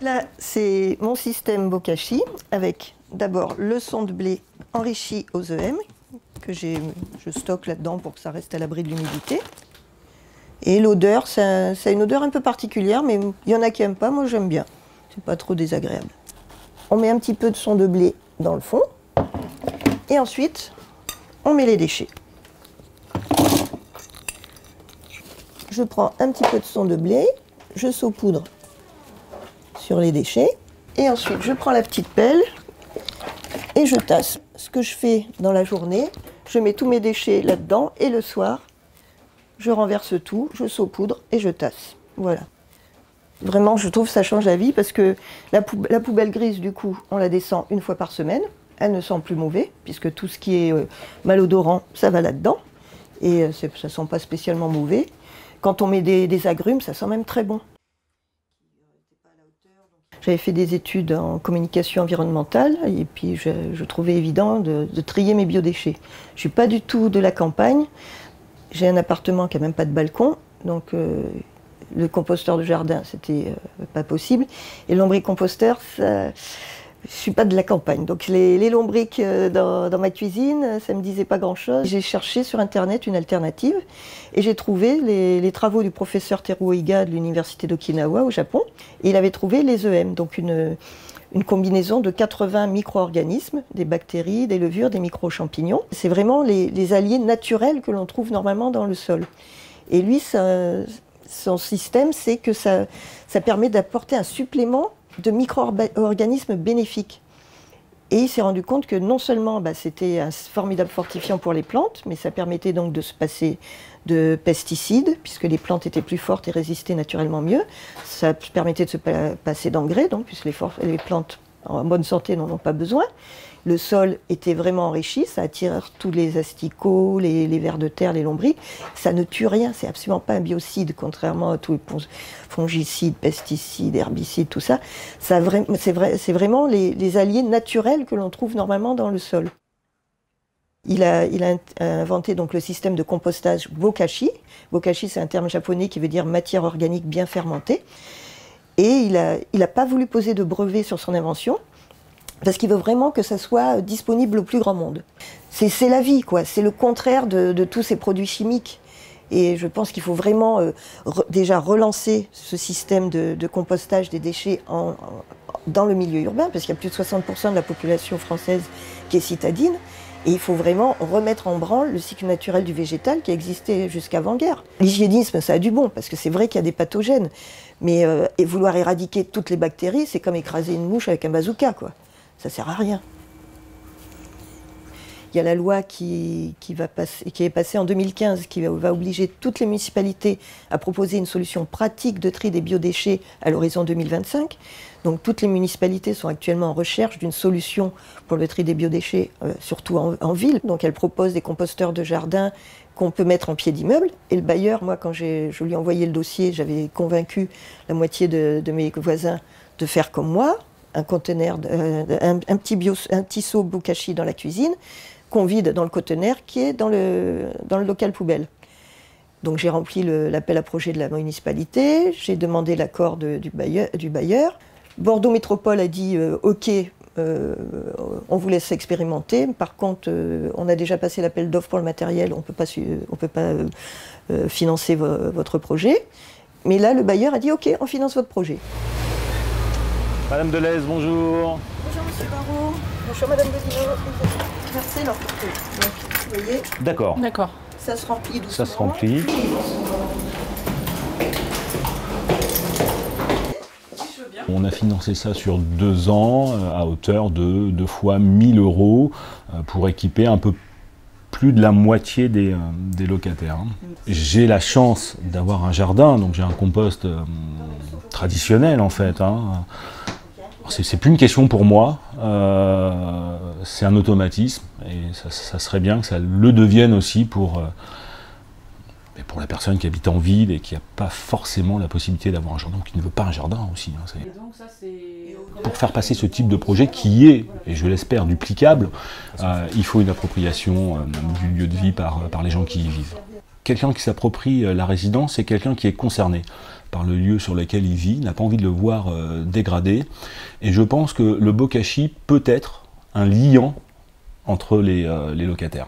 Là, c'est mon système Bokashi avec d'abord le son de blé enrichi aux EM que je stocke là-dedans pour que ça reste à l'abri de l'humidité. Et l'odeur, ça a une odeur un peu particulière, mais il y en a qui n'aiment pas, moi j'aime bien. C'est pas trop désagréable. On met un petit peu de son de blé dans le fond. Et ensuite, on met les déchets. Je prends un petit peu de son de blé, je saupoudre sur les déchets. Et ensuite, je prends la petite pelle et je tasse. Ce que je fais dans la journée, je mets tous mes déchets là-dedans et le soir, je renverse tout, je saupoudre et je tasse. Voilà. Vraiment, je trouve que ça change la vie parce que la poubelle grise, du coup, on la descend une fois par semaine. Elle ne sent plus mauvais puisque tout ce qui est malodorant, ça va là-dedans. Et ça ne sent pas spécialement mauvais. Quand on met des agrumes, ça sent même très bon. J'avais fait des études en communication environnementale et puis je trouvais évident de trier mes biodéchets. Je ne suis pas du tout de la campagne. J'ai un appartement qui n'a même pas de balcon, donc le composteur de jardin, c'était pas possible. Et le lombricomposteur, je ne suis pas de la campagne. Donc les lombrics dans ma cuisine, ça ne me disait pas grand-chose. J'ai cherché sur Internet une alternative et j'ai trouvé les travaux du professeur Teruo Iga de l'université d'Okinawa au Japon. Et il avait trouvé les EM, donc une combinaison de 80 micro-organismes, des bactéries, des levures, des micro-champignons. C'est vraiment les alliés naturels que l'on trouve normalement dans le sol. Et lui, son système, c'est que ça permet d'apporter un supplément de micro-organismes bénéfiques. Et il s'est rendu compte que non seulement c'était un formidable fortifiant pour les plantes, mais ça permettait donc de se passer de pesticides, puisque les plantes étaient plus fortes et résistaient naturellement mieux. Ça permettait de se passer d'engrais, donc, puisque les plantes en bonne santé n'en ont pas besoin. Le sol était vraiment enrichi, ça attire tous les asticots, les vers de terre, les lombrics. Ça ne tue rien, c'est absolument pas un biocide, contrairement à tous les fongicides, pesticides, herbicides, tout ça. C'est vraiment les alliés naturels que l'on trouve normalement dans le sol. Il a inventé donc le système de compostage Bokashi. Bokashi, c'est un terme japonais qui veut dire matière organique bien fermentée. Et il n'a pas voulu poser de brevet sur son invention, parce qu'il veut vraiment que ça soit disponible au plus grand monde. C'est la vie, quoi. C'est le contraire de tous ces produits chimiques. Et je pense qu'il faut vraiment déjà relancer ce système de compostage des déchets dans le milieu urbain, parce qu'il y a plus de 60% de la population française qui est citadine. Et il faut vraiment remettre en branle le cycle naturel du végétal qui existait jusqu'avant-guerre. L'hygiénisme, ça a du bon, parce que c'est vrai qu'il y a des pathogènes. Mais vouloir éradiquer toutes les bactéries, c'est comme écraser une mouche avec un bazooka, quoi. Ça sert à rien. Il y a la loi qui est passée en 2015, qui va obliger toutes les municipalités à proposer une solution pratique de tri des biodéchets à l'horizon 2025. Donc toutes les municipalités sont actuellement en recherche d'une solution pour le tri des biodéchets, surtout en ville. Donc elles proposent des composteurs de jardin qu'on peut mettre en pied d'immeuble. Et le bailleur, moi, quand je lui ai envoyé le dossier, j'avais convaincu la moitié de mes voisins de faire comme moi, un conteneur, un petit seau Bokashi dans la cuisine, qu'on vide dans le conteneur qui est dans le local poubelle. Donc j'ai rempli l'appel à projet de la municipalité, j'ai demandé l'accord du bailleur. Bordeaux Métropole a dit OK, on vous laisse expérimenter. Par contre, on a déjà passé l'appel d'offres pour le matériel, on ne peut pas financer votre projet. Mais là, le bailleur a dit OK, on finance votre projet. Madame Delez, bonjour. Bonjour Monsieur Barraud. Bonjour Madame Delez. Versez leur portée. Donc, vous voyez. D'accord. D'accord. Ça se remplit doucement. Ça se remplit. On a financé ça sur 2 ans à hauteur de 2 fois 1 000 € pour équiper un peu plus de la moitié des locataires. J'ai la chance d'avoir un jardin, donc j'ai un compost traditionnel en fait. C'est plus une question pour moi, c'est un automatisme et ça serait bien que ça le devienne aussi pour la personne qui habite en ville et qui n'a pas forcément la possibilité d'avoir un jardin, ou qui ne veut pas un jardin aussi. Pour faire passer ce type de projet qui est, et je l'espère, duplicable, il faut une appropriation du lieu de vie par les gens qui y vivent. Quelqu'un qui s'approprie la résidence, c'est quelqu'un qui est concerné par le lieu sur lequel il vit, n'a pas envie de le voir dégradé. Et je pense que le bokashi peut être un liant entre les locataires.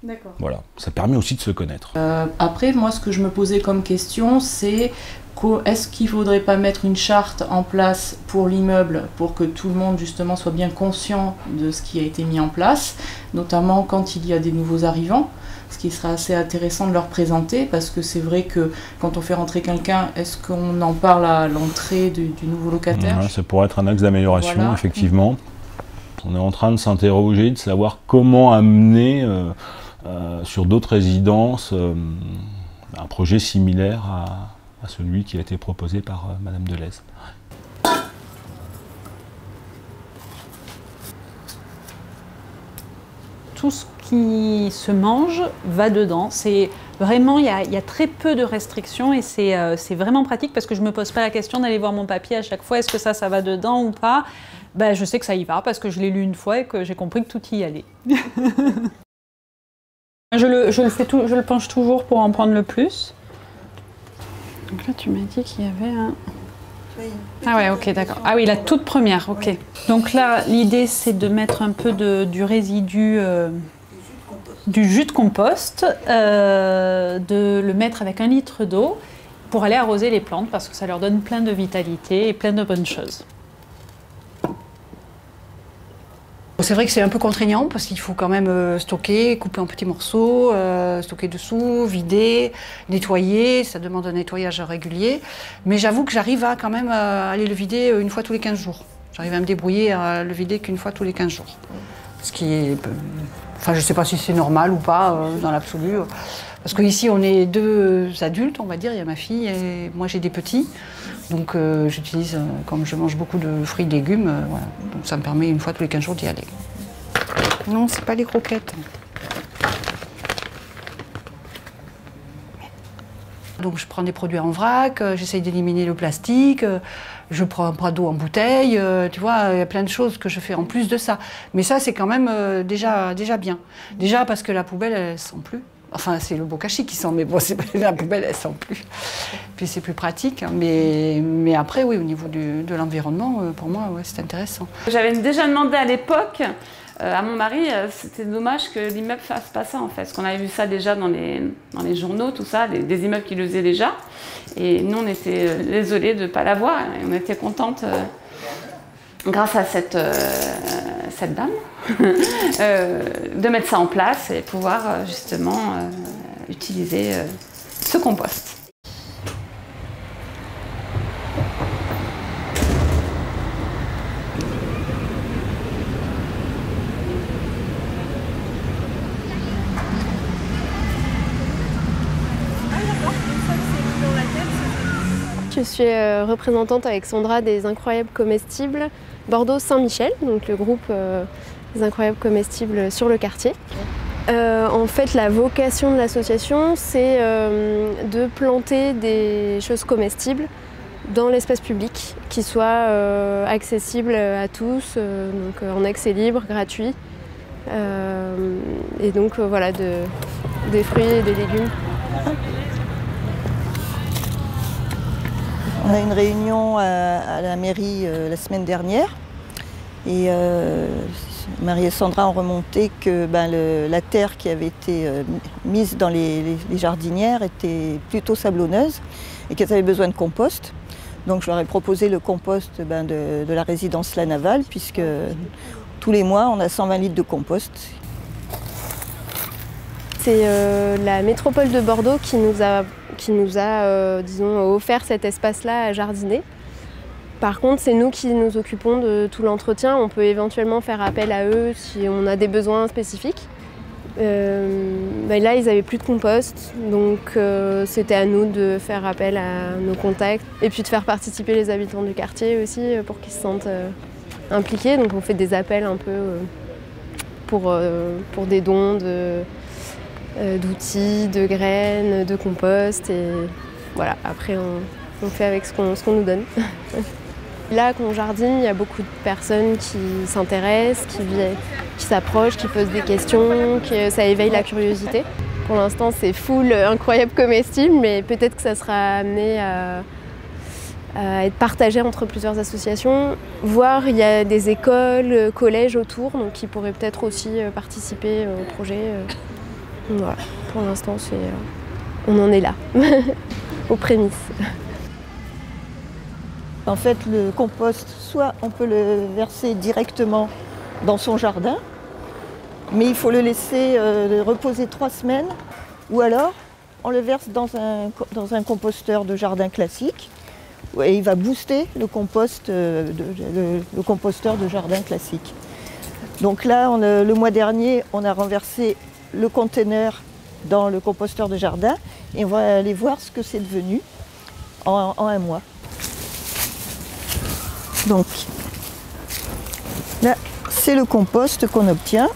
D'accord. Voilà, ça permet aussi de se connaître. Après, moi, ce que je me posais comme question, c'est est-ce qu'il ne faudrait pas mettre une charte en place pour l'immeuble pour que tout le monde, justement, soit bien conscient de ce qui a été mis en place, notamment quand il y a des nouveaux arrivants, ce qui sera assez intéressant de leur présenter, parce que c'est vrai que quand on fait rentrer quelqu'un, est-ce qu'on en parle à l'entrée du nouveau locataire? Ouais, ça pourrait être un axe d'amélioration, voilà. Effectivement. On est en train de s'interroger, de savoir comment amener sur d'autres résidences un projet similaire à celui qui a été proposé par Madame Delez. Tout ce qui se mange va dedans. C'est vraiment, il y a très peu de restrictions et c'est vraiment pratique parce que je ne me pose pas la question d'aller voir mon papier à chaque fois, est-ce que ça va dedans ou pas? Ben, je sais que ça y va parce que je l'ai lu une fois et que j'ai compris que tout y allait. Je le penche toujours pour en prendre le plus. Donc là, tu m'as dit qu'il y avait un... Ah ouais, ok, d'accord. Ah oui, la toute première, ok. Donc là, l'idée, c'est de mettre un peu du résidu du jus de compost, de le mettre avec 1 litre d'eau pour aller arroser les plantes parce que ça leur donne plein de vitalité et plein de bonnes choses. C'est vrai que c'est un peu contraignant parce qu'il faut quand même stocker, couper en petits morceaux, stocker dessous, vider, nettoyer. Ça demande un nettoyage régulier. Mais j'avoue que j'arrive à quand même aller le vider 1 fois tous les 15 jours. J'arrive à me débrouiller à le vider qu'1 fois tous les 15 jours. Ce qui est... Enfin, je ne sais pas si c'est normal ou pas dans l'absolu. Parce qu'ici, on est 2 adultes, on va dire. Il y a ma fille et moi, j'ai des petits. Donc j'utilise, comme je mange beaucoup de fruits et légumes, voilà. Donc ça me permet 1 fois tous les 15 jours d'y aller. Non, c'est pas les croquettes. Donc je prends des produits en vrac, j'essaye d'éliminer le plastique, je prends pas d'eau en bouteille, tu vois, il y a plein de choses que je fais en plus de ça. Mais ça, c'est quand même déjà bien. Déjà parce que la poubelle, elle sent plus. Enfin, c'est le bokashi qui sent, mais bon, la poubelle, elle sent plus. Puis c'est plus pratique. Mais après, oui, au niveau de l'environnement, pour moi, ouais, c'est intéressant. J'avais déjà demandé à l'époque à mon mari, c'était dommage que l'immeuble fasse pas ça en fait, parce qu'on avait vu ça déjà dans les journaux, tout ça, des immeubles qui le faisaient déjà. Et nous, on était désolés de ne pas l'avoir, et on était contentes, grâce à cette dame, de mettre ça en place et pouvoir justement utiliser ce compost. Je suis représentante avec Sandra des Incroyables Comestibles Bordeaux-Saint-Michel, donc le groupe des Incroyables Comestibles sur le quartier. En fait, la vocation de l'association, c'est de planter des choses comestibles dans l'espace public, qui soient accessibles à tous, donc en accès libre, gratuit. Et donc voilà, des fruits et des légumes. On a eu une réunion à la mairie la semaine dernière et Marie et Sandra ont remonté que la terre qui avait été mise dans les jardinières était plutôt sablonneuse et qu'elles avaient besoin de compost. Donc je leur ai proposé le compost de la résidence La Navale, puisque tous les mois on a 120 litres de compost. C'est la métropole de Bordeaux qui nous a disons, offert cet espace-là à jardiner. Par contre, c'est nous qui nous occupons de tout l'entretien. On peut éventuellement faire appel à eux si on a des besoins spécifiques. Là, ils n'avaient plus de compost, donc c'était à nous de faire appel à nos contacts et puis de faire participer les habitants du quartier aussi pour qu'ils se sentent impliqués. Donc on fait des appels un peu pour des dons d'outils, de graines, de compost et voilà, après on fait avec ce qu'on nous donne. Là, quand on jardine, il y a beaucoup de personnes qui s'intéressent, qui s'approchent, qui posent des questions, que ça éveille la curiosité. Pour l'instant, c'est full incroyable comestible, mais peut-être que ça sera amené à être partagé entre plusieurs associations. Voire il y a des écoles, collèges autour, donc qui pourraient peut-être aussi participer au projet. Donc voilà, pour l'instant, on en est là, aux prémices. En fait, le compost, soit on peut le verser directement dans son jardin, mais il faut le laisser reposer 3 semaines, ou alors on le verse dans un composteur de jardin classique, et il va booster le composteur de jardin classique. Donc là, le mois dernier, on a renversé le conteneur dans le composteur de jardin, et on va aller voir ce que c'est devenu en 1 mois. Donc là, c'est le compost qu'on obtient.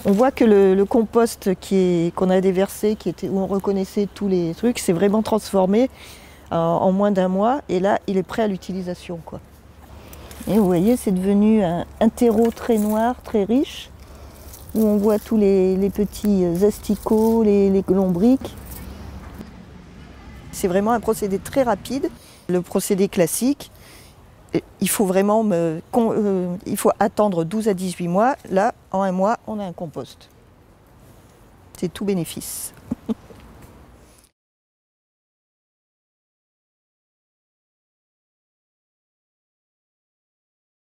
On voit que le compost qu'on a déversé, où on reconnaissait tous les trucs, s'est vraiment transformé en moins d'1 mois. Et là, il est prêt à l'utilisation, quoi. Et vous voyez, c'est devenu un terreau très noir, très riche, où on voit tous les petits asticots, les lombriques. C'est vraiment un procédé très rapide. Le procédé classique, il faut vraiment il faut attendre 12 à 18 mois. Là, en 1 mois, on a un compost. C'est tout bénéfice.